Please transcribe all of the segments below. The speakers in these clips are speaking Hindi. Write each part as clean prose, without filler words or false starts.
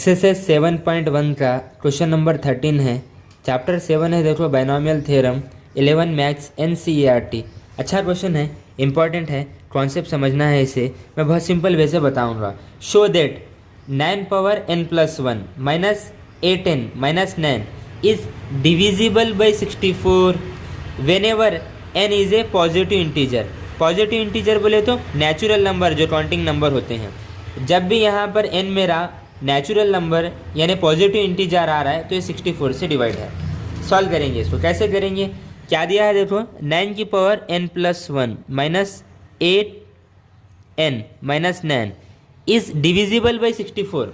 एक्सरसाइज 7.1 का क्वेश्चन नंबर 13 है। चैप्टर 7 है, देखो बाइनोमियल थ्योरम 11 मैथ्स NCERT। अच्छा क्वेश्चन है, इंपॉर्टेंट है, कॉन्सेप्ट समझना है इसे। मैं बहुत सिंपल वे से बताऊंगा। Show that 9 power n+1 minus 8n minus 9 is divisible by 64 when ever n is a positive integer. Positive integer बोले तो नेचुरल नंबर जो काउंटिंग नंबर होते हैं। जब भी यहाँ पर n मेरा नेचुरल नंबर यानी पॉजिटिव इंटीजर आ रहा है तो ये 64 से डिवाइड है। सॉल्व करेंगे इसको, कैसे करेंगे, क्या दिया है देखो, 9 की power n+1 minus 8n minus 9 is divisible by 64।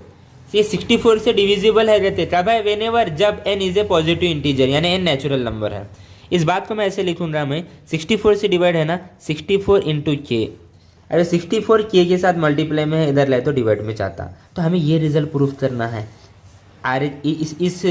ये 64 से डिविजिबल है कहते कब है, वेन एवर जब n is a positive integer यानी n नेचुरल नंबर है। इस बात को मैं ऐसे लिखूंगा, मैं 64 से डिवाइड है ना, 64 इंटू के। अरे 64 के साथ मल्टीप्लाई में है, इधर लाए तो डिवाइड में चाहता, तो हमें ये रिजल्ट प्रूफ करना है। इस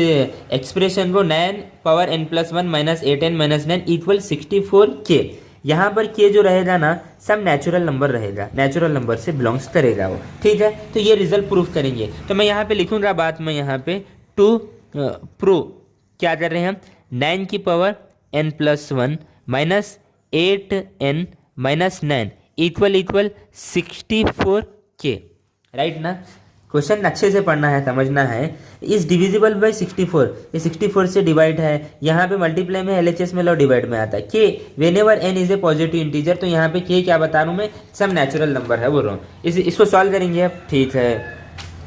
एक्सप्रेशन को 9 power n+1 minus 8n minus 9 equal 64 के। यहाँ पर के जो रहेगा ना, सब नेचुरल नंबर रहेगा, नेचुरल नंबर से बिलोंग्स करेगा वो, ठीक है। तो ये रिजल्ट प्रूफ करेंगे। तो मैं यहाँ पे लिखूंगा बात, मैं यहाँ पे टू प्रूव क्या कर रहे हैं हम, 9 की power n+1 minus 8n minus 9 equal 64 के, राइट ना। क्वेश्चन अच्छे से पढ़ना है, समझना है। इस डिविजिबल बाई 64, ये 64 से डिवाइड है, यहाँ पे मल्टीप्लाई में LHS में लो डिवाइड में आता है। के when ever n is a positive integer, तो यहाँ पे के क्या बता रहा हूँ मैं, सब नेचुरल नंबर है बोल रहा हूँ। इसको सॉल्व करेंगे अब, ठीक है।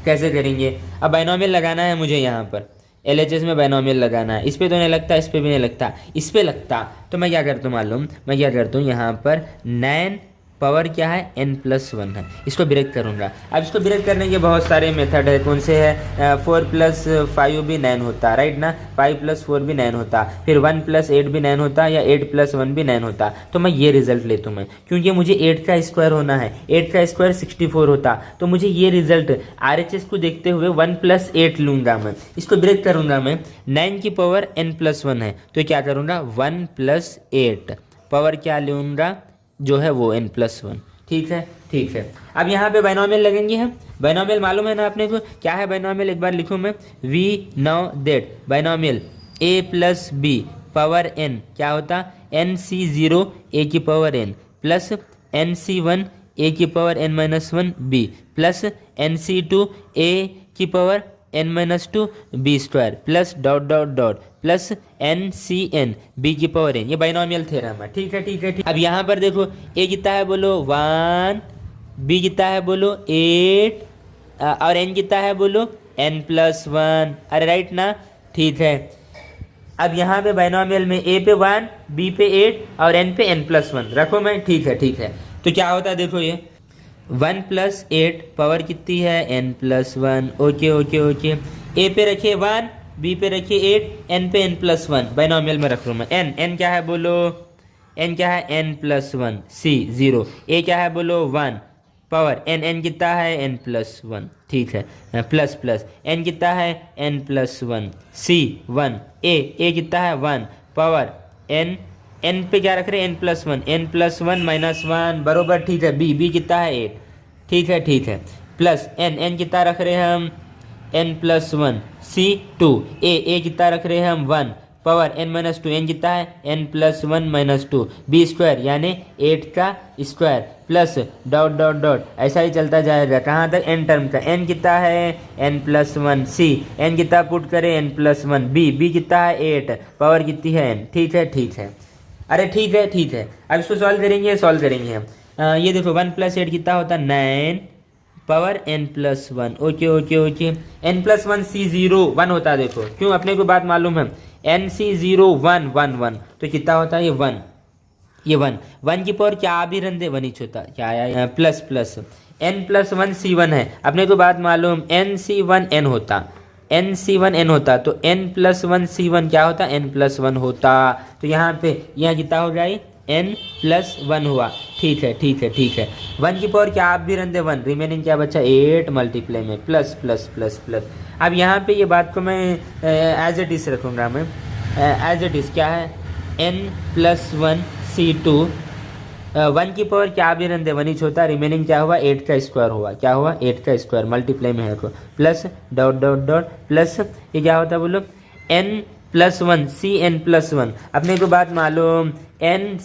कैसे करेंगे, अब बाइनोमियल लगाना है मुझे, यहाँ पर LHS में बाइनोमियल लगाना है। इस पर तो नहीं लगता, इस पर भी नहीं लगता, इस पर लगता। तो मैं क्या करता हूँ मालूम, मैं क्या करता हूँ, यहाँ पर 9 पावर क्या है n+1 है, इसको ब्रेक करूँगा। अब इसको ब्रेक करने के बहुत सारे मेथड है। कौन से है, 4 + 5 भी 9 होता, राइट ना, 5 + 4 भी 9 होता, फिर 1 + 8 भी 9 होता, या 8 + 1 भी 9 होता। तो मैं ये रिजल्ट लेता हूँ मैं, क्योंकि मुझे 8 का स्क्वायर होना है, 8 का स्क्वायर 64 होता, तो मुझे ये रिजल्ट RHS को देखते हुए 1 + 8 लूँगा मैं। इसको ब्रेक करूँगा मैं, 9 की पावर n+1 है, तो क्या करूँगा, 1 + 8 पावर क्या लूँगा, जो है वो n+1, ठीक है, ठीक है। अब यहाँ पे बाइनोमियल लगेंगे हम। बाइनोमियल मालूम है ना अपने को, क्या है बाइनोमियल, एक बार लिखूँ मैं, we know that binomial a + b power n क्या होता, nc0 a की power n plus nc1 a की power n-1 b plus nc2 a की power n-2 b square plus dot dot dot plus ncn b की पावर n। ये बाइनोमियल थ्योरम है, ठीक है, ठीक है, ठीक। अब यहाँ पर देखो, a कितना है बोलो 1, b कितना है बोलो 8, और n कितना है बोलो n+1। अरे राइट ना, ठीक है। अब यहाँ पे बाइनोमियल में a पे 1, b पे 8 और n पे n+1 रखो मैं, ठीक है, ठीक है। तो क्या होता है देखो, ये 1 + 8 पावर कितनी है n+1, okay okay okay. a पे रखिए 1, b पे रखिए 8, n पे n+1, बाइनोमियल में रख रहा हूँ मैं। n क्या है बोलो, n क्या है n+1, c 0, a क्या है बोलो 1 पावर n कितना है n+1, ठीक है, प्लस प्लस n कितना है n+1, c 1, a कितना है 1 पावर n पे क्या रख रहे हैं n+1, n+1 - 1 बरोबर, ठीक है। b कितना है 8, ठीक है, ठीक है, प्लस n कितना रख रहे हैं हम n+1, c 2, a कितना रख रहे हैं हम 1 पावर n-2, n कितना है n+1 - 2 b स्क्वायर यानी 8 का square plus dot dot dot, ऐसा ही चलता जाएगा कहाँ तक, n टर्म का। n कितना है n+1, c n कितना पुट करें n+1, b कितना है 8 पावर कितनी है n, ठीक है, ठीक है। अरे ठीक है, ठीक है। अब इसको सॉल्व करेंगे हम। ये देखो 1 + 8 कितना होता है 9 power n+1, okay okay okay. n+1 c0 1 होता है, देखो क्यों, अपने को बात मालूम है, nc0 1 1 1, तो कितना होता है ये 1, ये 1 की पावर क्या भी रन दे 1 ही होता, क्या आया प्लस प्लस n+1 c1 है, अपने को बात मालूम nc1 n होता, nc1 n होता, तो n+1 c1 क्या होता, n+1 होता। तो यहाँ पे यहाँ कितना हो जाए n+1 हुआ, ठीक है, ठीक है, ठीक है। 1 की पावर क्या आप भी रन दे 1, रिमेनिंग क्या बचा 8 मल्टीप्लाई में प्लस प्लस प्लस प्लस। अब यहाँ पे ये बात को मैं एज इट इज रखूँगा मैं, एज इट इज क्या है n+1 c2 1 की पावर क्या भी रन दे 1 ही होता, रिमेनिंग क्या हुआ 8 का स्क्वायर हुआ, क्या हुआ 8 का स्क्वायर, मल्टीप्लाई में है तो plus dot dot dot plus ये क्या होता है बोलो n+1 cn+1। अपने को बात मालूम n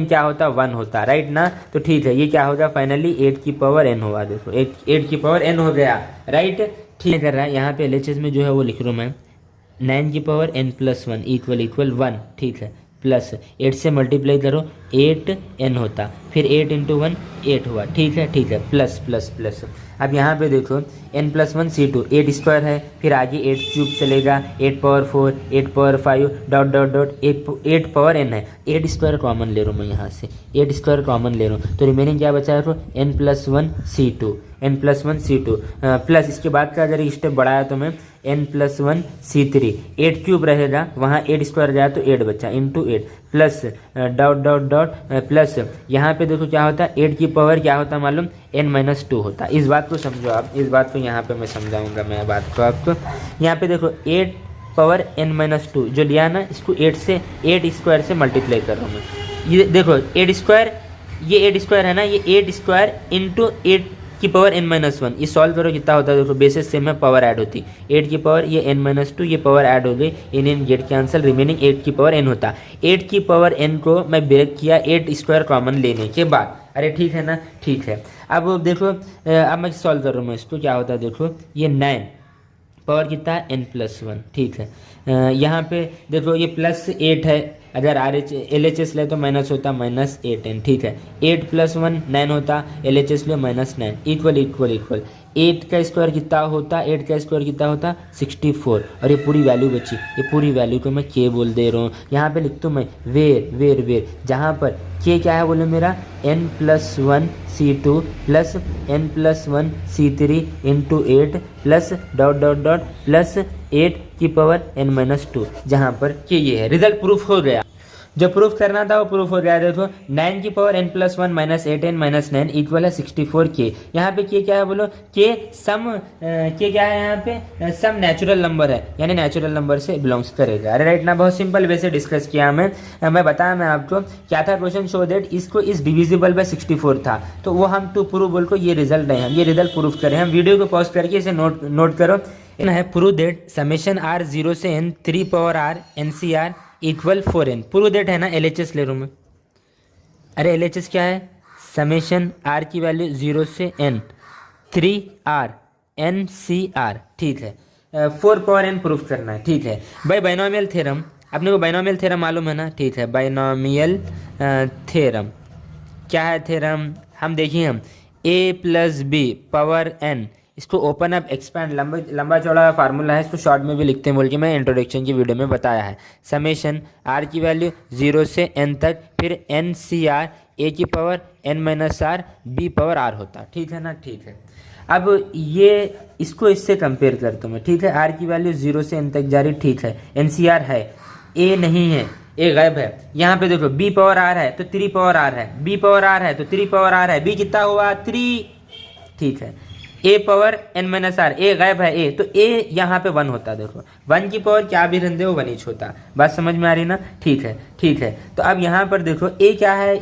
क्या होता 1 होता, राइट ना। तो ठीक है, ये क्या होगा फाइनली 8 की पावर n हुआ, देखो 8 की पावर n हो गया, राइट। ठीक कर रहा है यहाँ पे LHS में जो है वो लिख रहा हूँ मैं 9 की पावर n+1 इक्वल 1, ठीक है, प्लस 8 से मल्टीप्लाई करो 8n होता, फिर 8 × 1 8 हुआ, ठीक है, प्लस प्लस प्लस। अब यहाँ पे देखो n+1 c2 8 स्क्वायर है, फिर आगे 8 क्यूब चलेगा, 8 power 4 8 power 5 dot dot dot 8 power n है, 8 स्क्वायर कॉमन ले रहा हूँ मैं यहाँ से, 8 स्क्वायर कॉमन ले रहा हूँ, तो रिमेनिंग क्या बचा है n+1 c2 प्लस इसके बाद का अगर स्टेप बढ़ाया तो मैं n+1 c3 8 क्यूब रहेगा, वहाँ 8 स्क्वायर गया तो 8 बचा into 8 plus dot dot dot plus यहाँ पे देखो क्या होता है 8 की पावर क्या होता मालूम n-2 होता। इस बात को समझो आप, इस बात को यहाँ पे मैं समझाऊंगा मैं बात को आपको। यहाँ पे देखो 8 पावर n-2 जो लिया ना, इसको 8 स्क्वायर से मल्टीप्लाई कर रहा हूँ मैं। ये देखो 8 स्क्वायर, ये 8 स्क्वायर है ना, ये 8 स्क्वायर इंटू 8 की पावर n-1, ये सॉल्व करो कितना होता है, देखो बेसिस सेम में पावर ऐड होती, 8 की पावर ये n-2 ये पावर ऐड हो गई, इन गेट कैंसिल, रिमेनिंग 8 की पावर n होता। 8 की पावर n को मैं ब्रेक किया 8 स्क्वायर कॉमन लेने के बाद, अरे ठीक है ना, ठीक है। अब देखो अब मैं सॉल्व कर रहा हूँ मैं इसको, क्या होता है देखो ये 9 पावर कितना है n+1, ठीक है। यहाँ पे देखो ये +8 है, अगर LHS ले तो माइनस होता -8n, ठीक है। 8 + 1 9 होता, LHS ले -9 इक्वल 8 का स्क्वायर कितना होता, 8 का स्क्वायर कितना होता 64, और ये पूरी वैल्यू बची, ये पूरी वैल्यू को मैं k बोल दे रहा हूँ। यहाँ पे लिखता हूँ मैं वेर जहाँ पर k क्या है बोले मेरा n+1 c2 plus n+1 c3 into 8 plus dot dot dot plus 8 की पावर n-2, जहाँ पर k ये है। रिजल्ट प्रूफ हो गया, जो प्रूफ करना था वो प्रूफ हो गया। देखो 9 की पावर n+1 -8n -9 इक्वल है 64k। यहाँ पे k क्या है बोलो, k क्या है यहाँ पे, सम नेचुरल नंबर है, यानी नेचुरल नंबर से बिलोंग्स करेगा। अरे राइट ना, बहुत सिंपल वे से डिस्कस किया मैं बताया मैं आपको क्या था क्वेश्चन, शो दैट इसको इस डिविजिबल बाय 64 था, तो वो हम टू प्रूव बोल को ये रिजल्ट है, हम ये रिजल्ट प्रूफ करें। हम वीडियो को पॉज करके इसे नोट करो है, प्रूव दैट समेशन r 0 से n 3 power r NCR equal 4n। Prove that है ना, LHS ले रहा हूँ मैं। अरे LHS क्या है, समेशन r की वैल्यू 0 से n 3r NCR, ठीक है, 4 पावर n प्रूफ करना है, ठीक है। बाय बाइनोमियल थ्योरम, अपने को बाइनोमियल थ्योरम मालूम है ना, ठीक है। बाइनोमियल थ्योरम क्या है थ्योरम, हम देखिए हम a + b पावर n, इसको ओपन अप एक्सपैंड लंबा चौड़ा फार्मूला है, इसको शॉर्ट में भी लिखते हैं बोल के मैं इंट्रोडक्शन की वीडियो में बताया है। समेशन r की वैल्यू 0 से n तक, फिर NCR a की power n-r b power r होता, ठीक है ना, ठीक है। अब ये इसको इससे कंपेयर करता हूँ मैं, ठीक है। r की वैल्यू 0 से n तक जा रही, ठीक है। NCR है, a नहीं है, a गायब है। यहाँ पे देखो b पावर r है तो 3 पावर r है, b पावर r है तो 3 पावर r है, b कितना हुआ 3, ठीक है। a पावर n-r, a गायब है a, तो a यहाँ पे 1 होता, देखो 1 की पावर क्या भी रन दे वो 1 ही होता। बात समझ में आ रही ना, ठीक है, ठीक है। तो अब यहाँ पर देखो a क्या है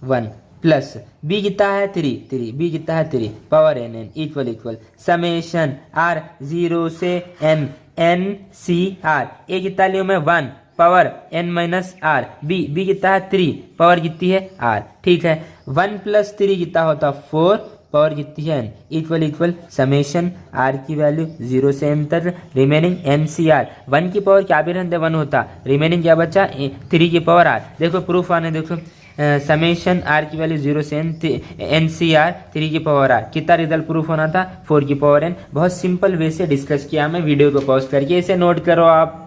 1 प्लस b कितना है 3, b कितना है 3 power n equal summation r 0 से n NCR a कितना लियो मैं 1 पावर n-r, b कितना है 3 पावर कितनी है r, ठीक है। 1 + 3 कितना होता 4 पावर कितनी है n इक्वल समेशन r की वैल्यू 0 से n तक, रिमेनिंग NCR 1 की पावर क्या भी रहते 1 होता, रिमेनिंग क्या बचा 3 की पावर r। देखो प्रूफ आने, देखो समेशन r की वैल्यू 0 से n NCR 3 की पावर r, कितना रिजल्ट प्रूफ होना था 4 की पावर n। बहुत सिंपल वे से डिस्कस किया मैं, वीडियो को पॉज करके इसे नोट करो आप।